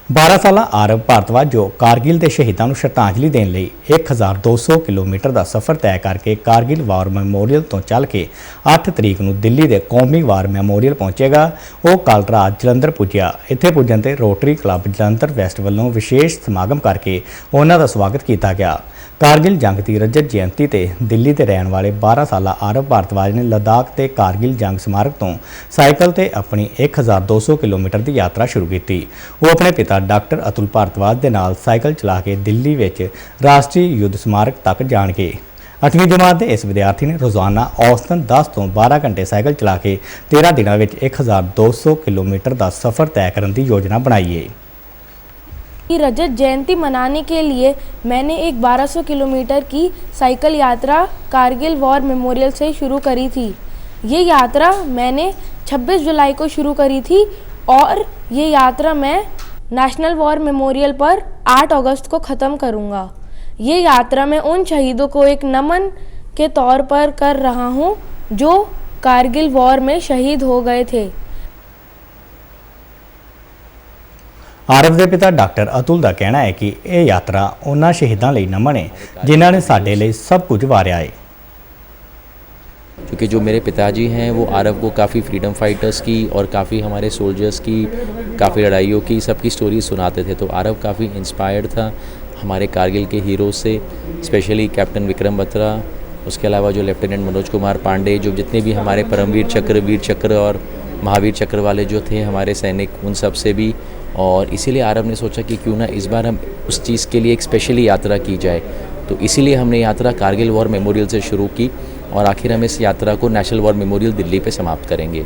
12 ਸਾਲਾ ਆਰਵ ਭਾਰਤਵਾਜ ਜੋ ਕਾਰਗਿਲ ਦੇ ਸ਼ਹੀਦਾਂ ਨੂੰ ਸ਼ਰਧਾਂਜਲੀ ਦੇਣ ਲਈ 1200 ਕਿਲੋਮੀਟਰ ਦਾ ਸਫ਼ਰ ਤੈਅ ਕਰਕੇ ਕਾਰਗਿਲ ਵਾਰ ਮੈਮੋਰੀਅਲ ਤੋਂ ਚੱਲ ਕੇ 8 ਤਰੀਕ ਨੂੰ ਦਿੱਲੀ ਦੇ ਕੌਮੀ ਵਾਰ ਮੈਮੋਰੀਅਲ ਪਹੁੰਚੇਗਾ। ਉਹ ਕੱਲ੍ਹ ਰਾਤ ਜਲੰਧਰ ਪੁੱਜਿਆ। ਇੱਥੇ ਪੁੱਜਣ ਤੇ ਰੋਟਰੀ ਕਲੱਬ ਜਲੰਧਰ ਵੈਸਟ ਵੱਲੋਂ ਵਿਸ਼ੇਸ਼ ਸਮਾਗਮ ਕਰਕੇ ਉਹਨਾਂ ਦਾ ਸਵਾਗਤ ਕੀਤਾ ਗਿਆ। कारगिल जंग की रजत जयंती ते दिल्ली के रहने वाले 12 साला आरव भारद्वाज ने लद्दाख के कारगिल जंग स्मारक तो साइकिल ते अपनी 1200 किलोमीटर की यात्रा शुरू की। वो अपने पिता डॉक्टर अतुल भारद्वाज के नाल साइकिल चला के दिल्ली विच राष्ट्रीय युद्ध स्मारक तक जाणगे। 8वीं जमात के इस विद्यार्थी ने रोजाना औसतन 10 तो 12 घंटे साइकिल चला के 13 दिनों में 1200 किलोमीटर का सफ़र तय करने की योजना बनाई है। रजत जयंती मनाने के लिए मैंने एक 1200 किलोमीटर की साइकिल यात्रा कारगिल वॉर मेमोरियल से शुरू करी थी। ये यात्रा मैंने 26 जुलाई को शुरू करी थी और ये यात्रा मैं नेशनल वॉर मेमोरियल पर 8 अगस्त को ख़त्म करूँगा। ये यात्रा मैं उन शहीदों को एक नमन के तौर पर कर रहा हूँ जो कारगिल वॉर में शहीद हो गए थे। आरव के पिता डॉक्टर अतुल का कहना है कि यह यात्रा उन्होंने शहीदों लिए नमन है जिन्होंने साडे लिए सब कुछ वारिया है। क्योंकि जो मेरे पिताजी हैं वो आरव को काफ़ी फ्रीडम फाइटर्स की और काफ़ी हमारे सोल्जर्स की काफ़ी लड़ाइयों की सबकी स्टोरी सुनाते थे। तो आरव काफ़ी इंस्पायर्ड था हमारे कारगिल के हीरोज़ से, स्पेशली कैप्टन विक्रम बत्रा, उसके अलावा जो लेफ्टिनेंट मनोज कुमार पांडे, जो जितने भी हमारे परमवीर चक्र, वीर चक्र और महावीर चक्र वाले जो थे हमारे सैनिक, उन सब से भी। और इसीलिए आरव ने सोचा कि क्यों ना इस बार हम उस चीज़ के लिए एक स्पेशली यात्रा की जाए। तो इसीलिए हमने यात्रा कारगिल वॉर मेमोरियल से शुरू की और आखिर हम इस यात्रा को नेशनल वॉर मेमोरियल दिल्ली पे समाप्त करेंगे।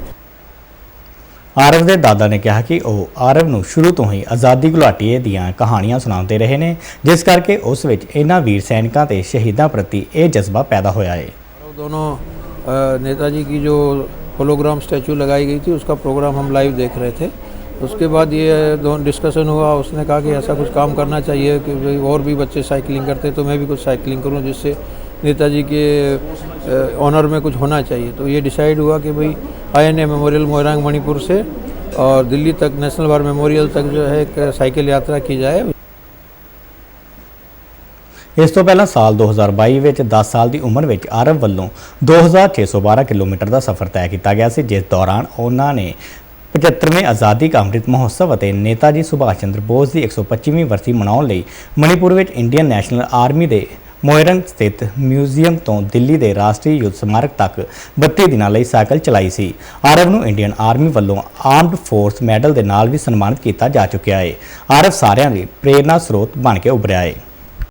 आरव के दादा ने कहा कि वो आरव नूं शुरू तो ही आज़ादी घुलाटीए दीआं कहानियां सुनाते रहे ने, जिस करके उस विच इन्हां वीर सैनिकों ते शहीदों प्रति ये जज्बा पैदा होया है। दोनों नेताजी की जो होलोग्राम स्टैचू लगाई गई थी उसका प्रोग्राम हम लाइव देख रहे थे। उसके बाद ये दोनों डिस्कशन हुआ, उसने कहा कि ऐसा कुछ काम करना चाहिए कि भाई और भी बच्चे साइकिलिंग करते तो मैं भी कुछ साइकिलिंग करूं जिससे नेताजी के ऑनर में कुछ होना चाहिए। तो ये डिसाइड हुआ कि भाई INA मेमोरियल मोइरांग मणिपुर से और दिल्ली तक नेशनल वॉर मेमोरियल तक जो है एक साइकिल यात्रा की जाए। इस तो पहला साल 2022 में 10 साल की उम्र में आरव वालों 2612 किलोमीटर का सफ़र तय किया गया ਸੀ, जिस दौरान उन्होंने 75वें आज़ादी का अमृत महोत्सव और नेताजी सुभाष चंद्र बोस की 125वीं बरसी मनाने लिए मणिपुर में इंडियन नैशनल आर्मी के मोइरांग स्थित म्यूजियम तो दिल्ली के राष्ट्रीय युद्ध स्मारक तक 32 दिनों लिए साइकिल चलाई सी। आरव नूं इंडियन आर्मी वालों आर्मड फोर्स मैडल के नाल भी सन्मानित किया जा चुका है। आरव सारिਆਂ ਲਈ प्रेरणा स्रोत बन के उभरिया है।